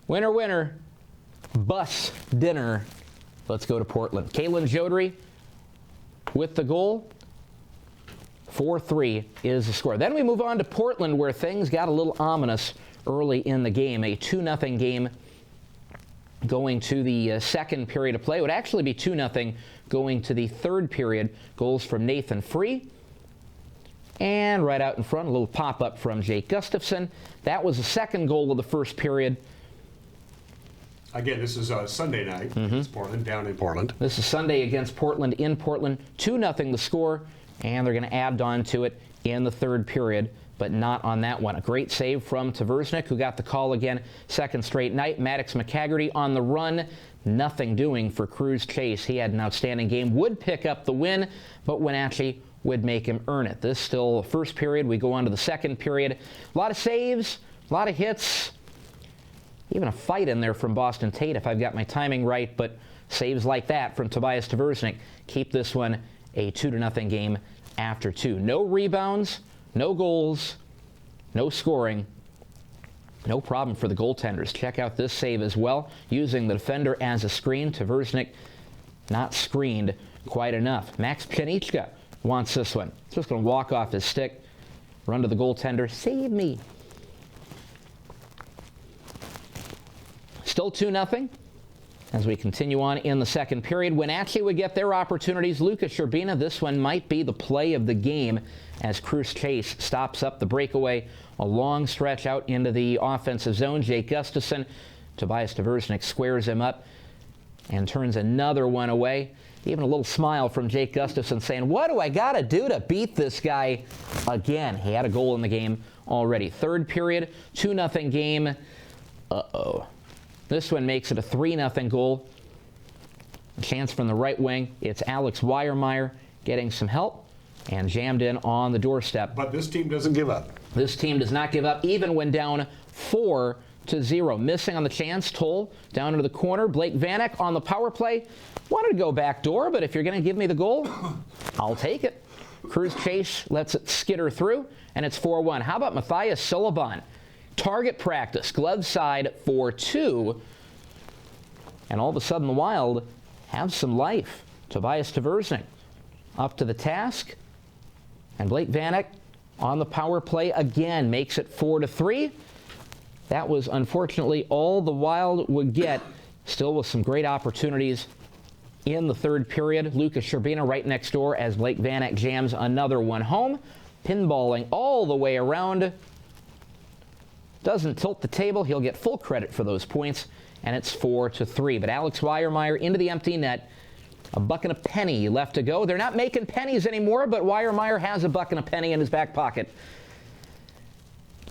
winner, winner, bus dinner. Let's go to Portland. Kalen Jodry with the goal. 4-3 is the score. Then we move on to Portland, where things got a little ominous early in the game. A 2-0 game going to the second period of play. It would actually be 2-0 going to the third period. Goals from Nathan Free. And right out in front, a little pop-up from Jake Gustafson. That was the second goal of the first period. Again, this is Sunday night. It's Portland, down in Portland. This is Sunday against Portland in Portland. 2-0 the score, and they're going to add on to it in the third period, but not on that one. A great save from Tversnick, who got the call again, second straight night. Maddox McHaggerty on the run. Nothing doing for Cruz Chase. He had an outstanding game, would pick up the win, but Wenatchee would make him earn it. This still the first period. We go on to the second period. A lot of saves, a lot of hits, even a fight in there from Boston Tate, if I've got my timing right, but saves like that from Tobias Tversnick keep this one a 2-0 game after 2. No rebounds, no goals, no scoring. No problem for the goaltenders. Check out this save as well, using the defender as a screen. Tversnick not screened quite enough. Max Pjanichka wants this one. Just going to walk off his stick, run to the goaltender, save me. Still 2-0 as we continue on in the second period. Wenatchee would get their opportunities. Lucas Sherbina, this one might be the play of the game as Cruz Chase stops up the breakaway. A long stretch out into the offensive zone. Jake Gustafson, Tobias Tversnick squares him up and turns another one away. Even a little smile from Jake Gustafson saying, what do I got to do to beat this guy again? He had a goal in the game already. Third period, 2-0 game. Uh-oh. This one makes it a 3-0 goal. A chance from the right wing. It's Alex Weiermeyer getting some help and jammed in on the doorstep. But this team doesn't give up. This team does not give up, even when down 4-0. Missing on the chance. Toll down into the corner. Blake Vanek on the power play. Wanted to go back door, but if you're going to give me the goal, I'll take it. Cruz Chase lets it skitter through, and it's 4-1. How about Matthias Silaban? Target practice, glove side for 2. And all of a sudden, the Wild have some life. Tobias Tversnick up to the task. And Blake Vanek on the power play again makes it 4-3. That was unfortunately all the Wild would get, still with some great opportunities in the third period. Lucas Sherbina right next door as Blake Vanek jams another one home. Pinballing all the way around. Doesn't tilt the table. He'll get full credit for those points, and it's 4-3. But Alex Weiermeyer into the empty net. A buck and a penny left to go. They're not making pennies anymore, but Weiermeyer has a buck and a penny in his back pocket.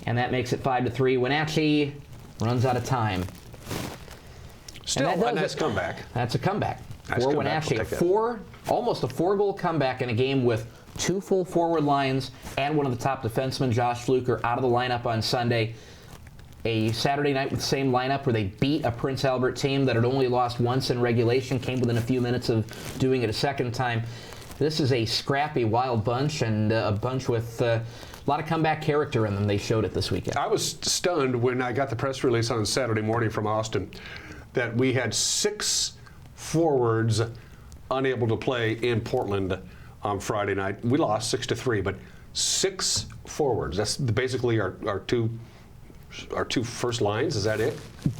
And that makes it 5-3. Wenatchee runs out of time. Still a nice comeback. That's a comeback Nice for comeback. Wenatchee. Almost a 4-goal comeback in a game with 2 full forward lines and one of the top defensemen, Josh Fluker, out of the lineup on Sunday. A Saturday night with the same lineup where they beat a Prince Albert team that had only lost once in regulation, came within a few minutes of doing it a second time. This is a scrappy Wild bunch, and a bunch with a lot of comeback character in them. They showed it this weekend. I was stunned when I got the press release on Saturday morning from Austin that we had 6 forwards unable to play in Portland on Friday night. We lost 6-3, but 6 forwards. That's basically our two first lines. Is that it?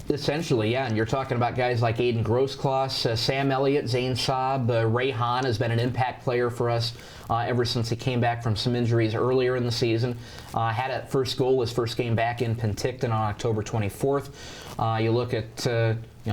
Essentially, yeah. And you're talking about guys like Aiden Grosskloss, Sam Elliott, Zane Saab, Ray Hahn has been an impact player for us ever since he came back from some injuries earlier in the season. Had a first goal his first game back in Penticton on October 24th. You look at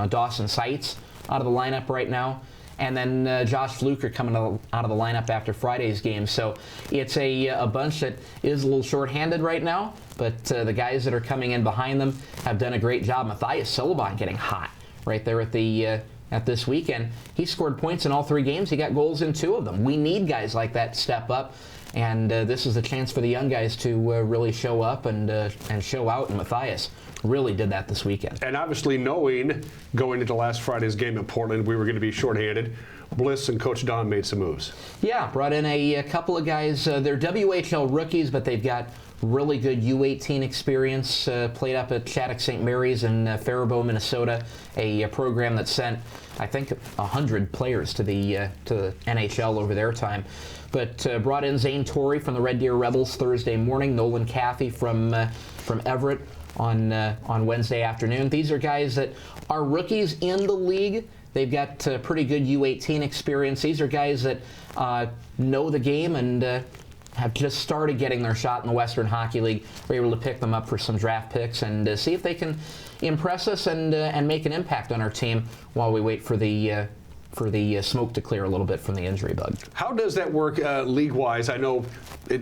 Dawson Seitz out of the lineup right now. And then Josh Fluker coming out of the lineup after Friday's game. So it's a bunch that is a little shorthanded right now, but the guys that are coming in behind them have done a great job. Matthias Silliban getting hot right there at this weekend. He scored points in all 3 games. He got goals in 2 of them. We need guys like that to step up. And this is the chance for the young guys to really show up and show out. And Matthias really did that this weekend. And obviously knowing going into last Friday's game in Portland we were going to be shorthanded, Bliss and Coach Don made some moves. Yeah, brought in a couple of guys. They're WHL rookies, but they've got really good U18 experience. Played up at Shattuck St. Mary's in Faribault, Minnesota, a program that sent, I think, 100 players to the NHL over their time. But brought in Zane Torrey from the Red Deer Rebels Thursday morning, Nolan Caffey from Everett on Wednesday afternoon. These are guys that are rookies in the league. They've got pretty good U18 experience. These are guys that know the game and have just started getting their shot in the Western Hockey League. We're able to pick them up for some draft picks and see if they can impress us and make an impact on our team while we wait for the smoke to clear a little bit from the injury bug. How does that work league-wise? I know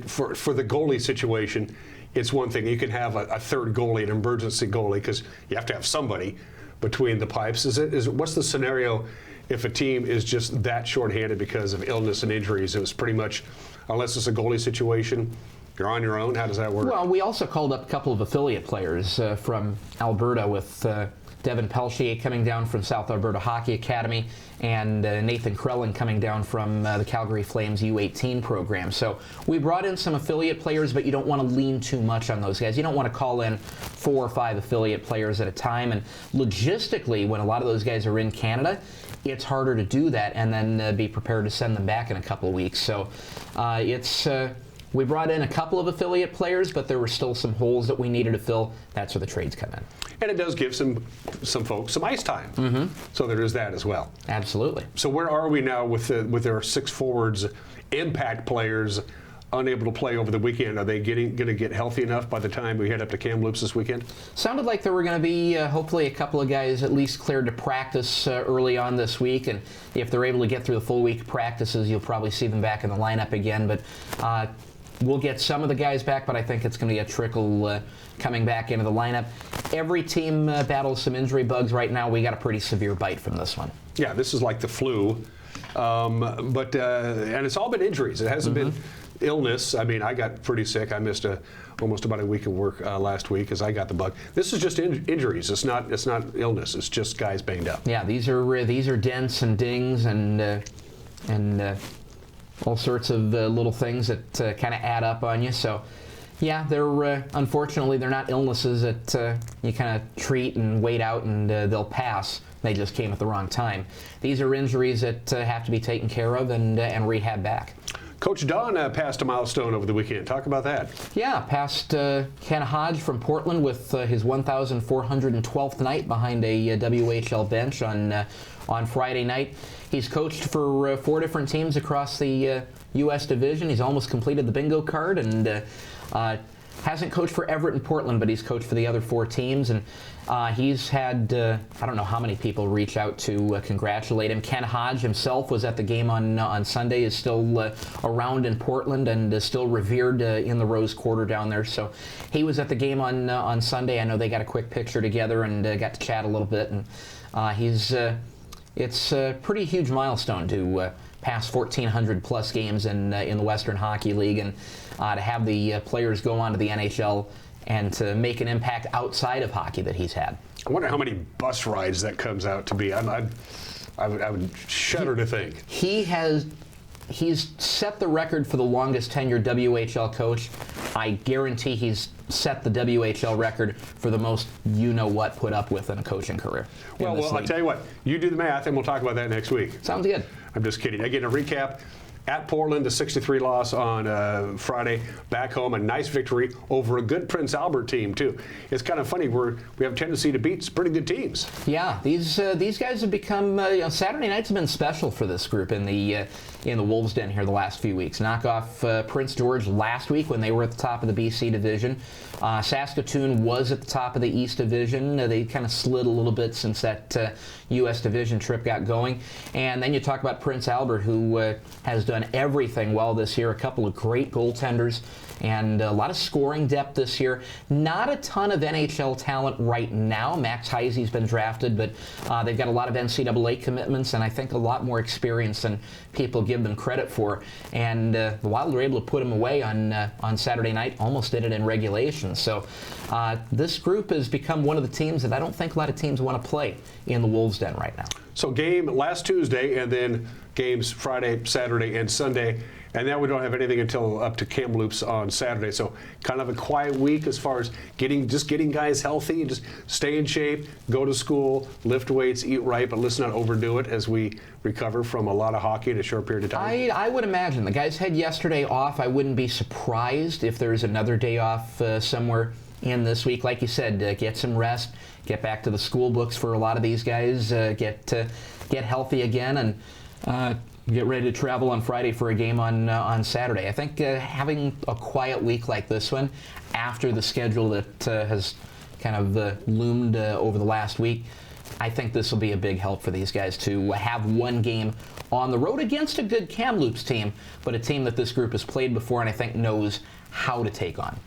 for the goalie situation, it's one thing. You can have a third goalie, an emergency goalie, because you have to have somebody between the pipes. What's the scenario if a team is just that shorthanded because of illness and injuries? It was pretty much, unless it's a goalie situation, you're on your own. How does that work? Well, we also called up a couple of affiliate players from Alberta with Devin Pelchier coming down from South Alberta Hockey Academy and Nathan Krellen coming down from the Calgary Flames U18 program. So we brought in some affiliate players, but you don't want to lean too much on those guys. You don't want to call in 4 or 5 affiliate players at a time. And logistically, when a lot of those guys are in Canada, it's harder to do that and then be prepared to send them back in a couple of weeks. So we brought in a couple of affiliate players, but there were still some holes that we needed to fill. That's where the trades come in. And it does give some folks some ice time. Mm-hmm. So there is that as well. Absolutely. So where are we now with our 6 forwards, impact players, unable to play over the weekend? Are they going to get healthy enough by the time we head up to Kamloops this weekend? Sounded like there were going to be hopefully a couple of guys at least cleared to practice early on this week, and if they're able to get through the full week of practices, you'll probably see them back in the lineup again. But we'll get some of the guys back, but I think it's going to be a trickle coming back into the lineup. Every team battles some injury bugs right now. We got a pretty severe bite from this one. Yeah, this is like the flu, and it's all been injuries. It hasn't been illness. I mean, I got pretty sick. I missed almost about a week of work last week as I got the bug. This is just injuries. It's not illness. It's just guys banged up. Yeah, these are dents and dings and all sorts of little things that kind of add up on you. So, yeah, they're unfortunately they're not illnesses that you kind of treat and wait out and they'll pass. They just came at the wrong time. These are injuries that have to be taken care of and rehab back. Coach Don passed a milestone over the weekend. Talk about that. Yeah, passed Ken Hodge from Portland with his 1,412th night behind a WHL bench on Friday night. He's coached for 4 different teams across the U.S. division. He's almost completed the bingo card and hasn't coached for Everett and Portland, but he's coached for the other 4 teams. And he's had, I don't know how many people reach out to congratulate him. Ken Hodge himself was at the game on Sunday, is still around in Portland and is still revered in the Rose Quarter down there. So he was at the game on Sunday. I know they got a quick picture together and got to chat a little bit. And it's a pretty huge milestone to pass 1,400 plus games in the Western Hockey League and to have the players go on to the NHL and to make an impact outside of hockey that he's had. I wonder how many bus rides that comes out to be. I would shudder to think. He has he's set the record for the longest tenured WHL coach. I guarantee he's set the WHL record for the most you-know-what put up with in a coaching career. Well, I'll tell you what. You do the math, and we'll talk about that next week. Sounds good. I'm just kidding. Again, a recap. At Portland, the 63 loss on Friday. Back home, a nice victory over a good Prince Albert team, too. It's kind of funny. We have a tendency to beat pretty good teams. Yeah, these guys have become, Saturday nights have been special for this group in the Wolves' Den here the last few weeks. Knock off Prince George last week when they were at the top of the BC division. Saskatoon was at the top of the East division. They kind of slid a little bit since that U.S. division trip got going. And then you talk about Prince Albert, who has done everything well this year. A couple of great goaltenders and a lot of scoring depth this year. Not a ton of NHL talent right now. Max Heisey's been drafted, but they've got a lot of NCAA commitments and I think a lot more experience than people give them credit for. And the Wild were able to put them away on Saturday night. Almost did it in regulation. So this group has become one of the teams that I don't think a lot of teams want to play in the Wolves' Den right now. So game last Tuesday and then games Friday, Saturday, and Sunday. And now we don't have anything until up to Kamloops on Saturday. So kind of a quiet week as far as getting guys healthy and just stay in shape, go to school, lift weights, eat right, but let's not overdo it as we recover from a lot of hockey in a short period of time. I would imagine. The guys had yesterday off. I wouldn't be surprised if there's another day off somewhere in this week. Like you said, get some rest, get back to the school books for a lot of these guys, get healthy again, and get ready to travel on Friday for a game on Saturday. I think having a quiet week like this one, after the schedule that has kind of loomed over the last week, I think this will be a big help for these guys to have one game on the road against a good Kamloops team, but a team that this group has played before and I think knows how to take on.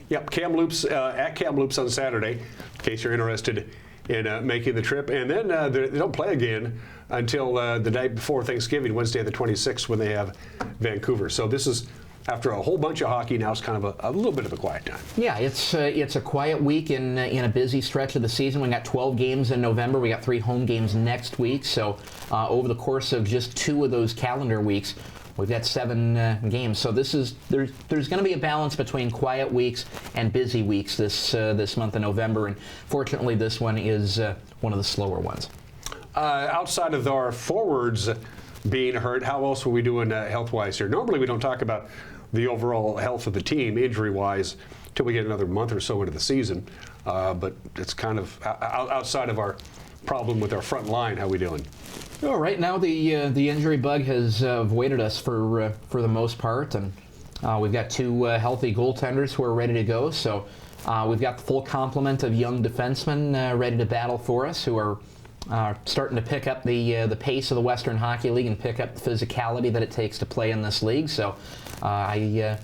Yep, Kamloops at Kamloops on Saturday, in case you're interested in making the trip. And then they don't play again until the night before Thanksgiving, Wednesday the 26th, when they have Vancouver. So this is, after a whole bunch of hockey, now it's kind of a little bit of a quiet time. Yeah, it's a quiet week in a busy stretch of the season. We got 12 games in November. We got 3 home games next week. So over the course of just 2 of those calendar weeks, we've got 7 games. So there's going to be a balance between quiet weeks and busy weeks this month of November. And fortunately, this one is one of the slower ones. Outside of our forwards being hurt, how else were we doing health-wise here? Normally, we don't talk about the overall health of the team, injury-wise, until we get another month or so into the season. But it's kind of outside of our problem with our front line. How are we doing? Well, right now, the injury bug has avoided us for the most part, and we've got 2 healthy goaltenders who are ready to go. So we've got the full complement of young defensemen ready to battle for us, who are starting to pick up the pace of the Western Hockey League and pick up the physicality that it takes to play in this league. So I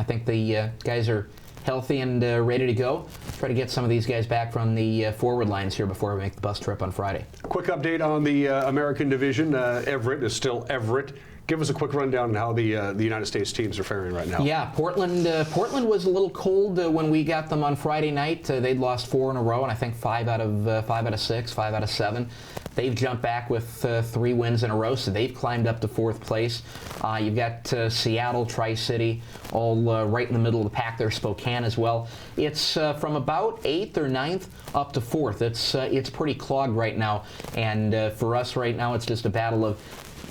think the guys are healthy and ready to go. Try to get some of these guys back from the forward lines here before we make the bus trip on Friday. Quick update on the American division. Everett is still Everett. Give us a quick rundown on how the United States teams are faring right now. Yeah, Portland was a little cold when we got them on Friday night. They'd lost 4 in a row, and I think 5 out of 6, 5 out of 7. They've jumped back with 3 wins in a row, so they've climbed up to 4th place. You've got Seattle, Tri-City, all right in the middle of the pack there. Spokane as well. It's from about 8th or 9th up to 4th. It's pretty clogged right now, and for us right now, it's just a battle of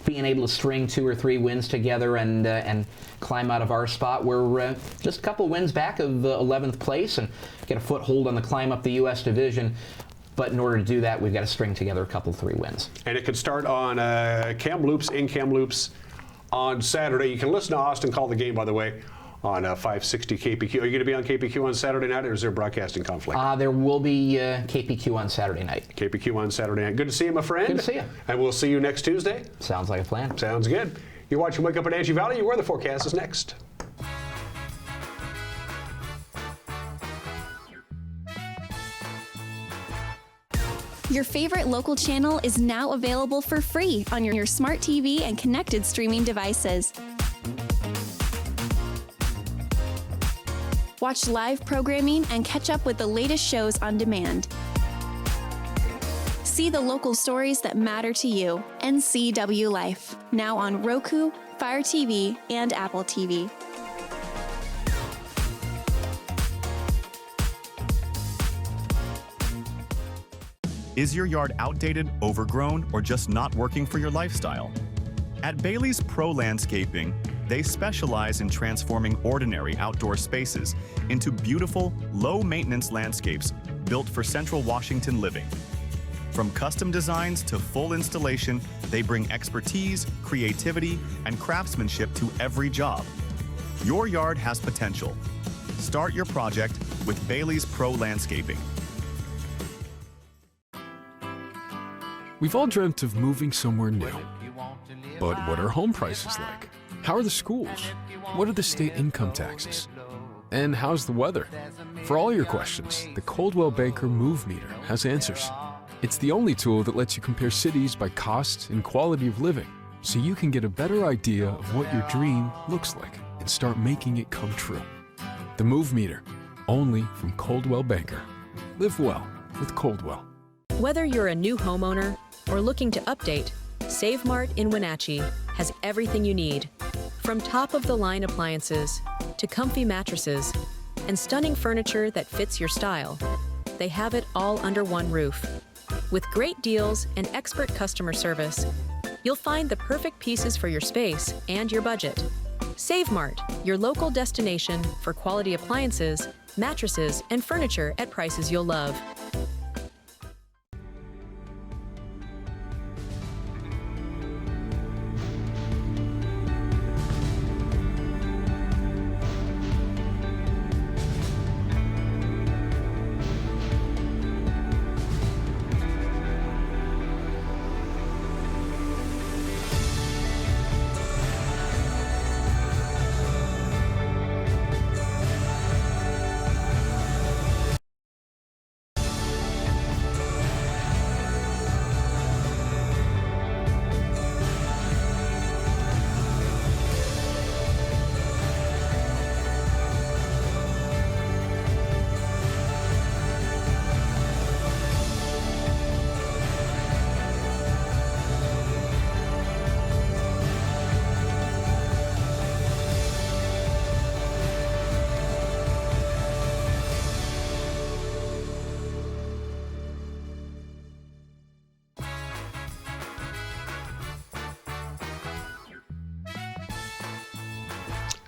being able to string 2 or 3 wins together and climb out of our spot. We're just a couple wins back of 11th place and get a foothold on the climb up the U.S. division. But in order to do that, we've got to string together a couple 3 wins. And it could start on Kamloops, in Kamloops on Saturday. You can listen to Austin call the game, by the way, on 560 KPQ. Are you going to be on KPQ on Saturday night, or is there a broadcasting conflict? There will be KPQ on Saturday night. KPQ on Saturday night. Good to see you, my friend. Good to see you. And we'll see you next Tuesday. Sounds like a plan. Sounds good. You're watching Wake Up in Wenatchee Valley. Where the forecast is next. Your favorite local channel is now available for free on your smart TV and connected streaming devices. Watch live programming and catch up with the latest shows on demand. See the local stories that matter to you. NCW Life, now on Roku, Fire TV, and Apple TV. Is your yard outdated, overgrown, or just not working for your lifestyle? At Bailey's Pro Landscaping, they specialize in transforming ordinary outdoor spaces into beautiful, low-maintenance landscapes built for Central Washington living. From custom designs to full installation, they bring expertise, creativity, and craftsmanship to every job. Your yard has potential. Start your project with Bailey's Pro Landscaping. We've all dreamt of moving somewhere new. But what are home prices like? How are the schools? What are the state income taxes? And how's the weather? For all your questions, the Coldwell Banker Move Meter has answers. It's the only tool that lets you compare cities by cost and quality of living, so you can get a better idea of what your dream looks like and start making it come true. The Move Meter, only from Coldwell Banker. Live well with Coldwell. Whether you're a new homeowner or looking to update, Save Mart in Wenatchee has everything you need. From top-of-the-line appliances to comfy mattresses and stunning furniture that fits your style, they have it all under one roof. With great deals and expert customer service, you'll find the perfect pieces for your space and your budget. Save Mart, your local destination for quality appliances, mattresses, and furniture at prices you'll love.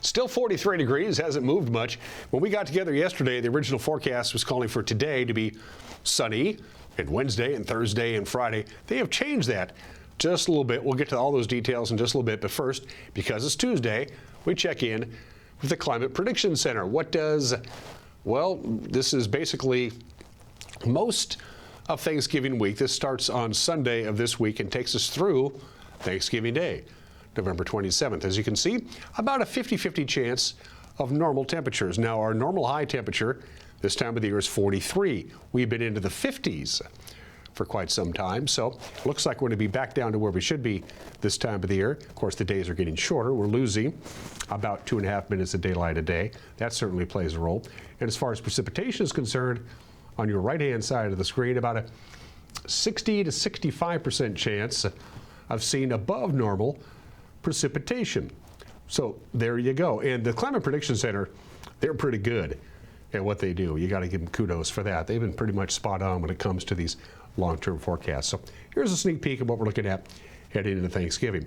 Still 43 degrees, hasn't moved much. When we got together yesterday, the original forecast was calling for today to be sunny, and Wednesday and Thursday and Friday. They have changed that just a little bit. We'll get to all those details in just a little bit, but first, because it's Tuesday, we check in with the Climate Prediction Center. Well, this is basically most of Thanksgiving week. This starts on Sunday of this week and takes us through Thanksgiving Day, November 27th. As you can see, about a 50-50 chance of normal temperatures. Now, our normal high temperature this time of the year is 43. We've been into the 50s for quite some time, so looks like we're going to be back down to where we should be this time of the year. Of course, the days are getting shorter. We're losing about 2.5 minutes of daylight a day. That certainly plays a role. And as far as precipitation is concerned, on your right-hand side of the screen, about a 60 to 65% chance of seeing above normal precipitation. So there you go. And the Climate Prediction Center, they're pretty good at what they do. You got to give them kudos for that. They've been pretty much spot on when it comes to these long-term forecasts. So here's a sneak peek of what we're looking at heading into Thanksgiving.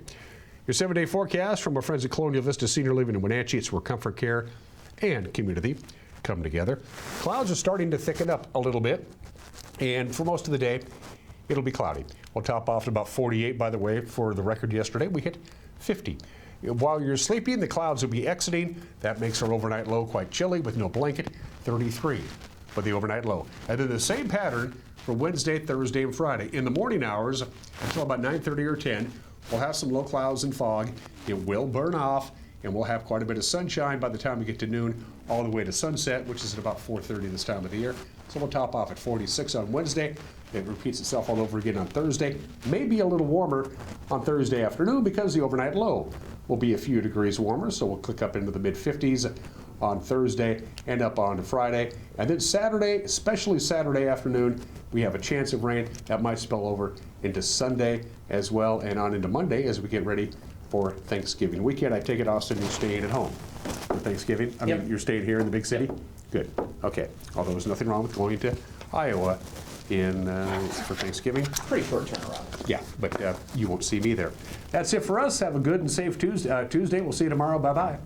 Your 7-day forecast from our friends at Colonial Vista Senior Living in Wenatchee. It's where comfort, care, and community come together. Clouds are starting to thicken up a little bit, and for most of the day, it'll be cloudy. We'll top off at about 48, by the way. For the record yesterday, we hit 50. While you're sleeping, the clouds will be exiting. That makes our overnight low quite chilly with no blanket, 33 for the overnight low. And then the same pattern for Wednesday, Thursday, and Friday. In the morning hours until about 9:30 or 10, we'll have some low clouds and fog. It will burn off, and we'll have quite a bit of sunshine by the time we get to noon, all the way to sunset, which is at about 4:30 this time of the year. So we'll top off at 46 on Wednesday. It repeats itself all over again on Thursday. Maybe a little warmer on Thursday afternoon because the overnight low will be a few degrees warmer. So we'll click up into the mid-50s on Thursday and up on Friday. And then Saturday, especially Saturday afternoon, we have a chance of rain that might spill over into Sunday as well and on into Monday as we get ready for Thanksgiving weekend. I take it, Austin, you're staying at home for Thanksgiving? I mean, you're staying here in the big city? Yep. Good. Okay. Although there's nothing wrong with going to Iowa for Thanksgiving. Pretty short turnaround. Yeah, but you won't see me there. That's it for us. Have a good and safe Tuesday. We'll see you tomorrow. Bye-bye.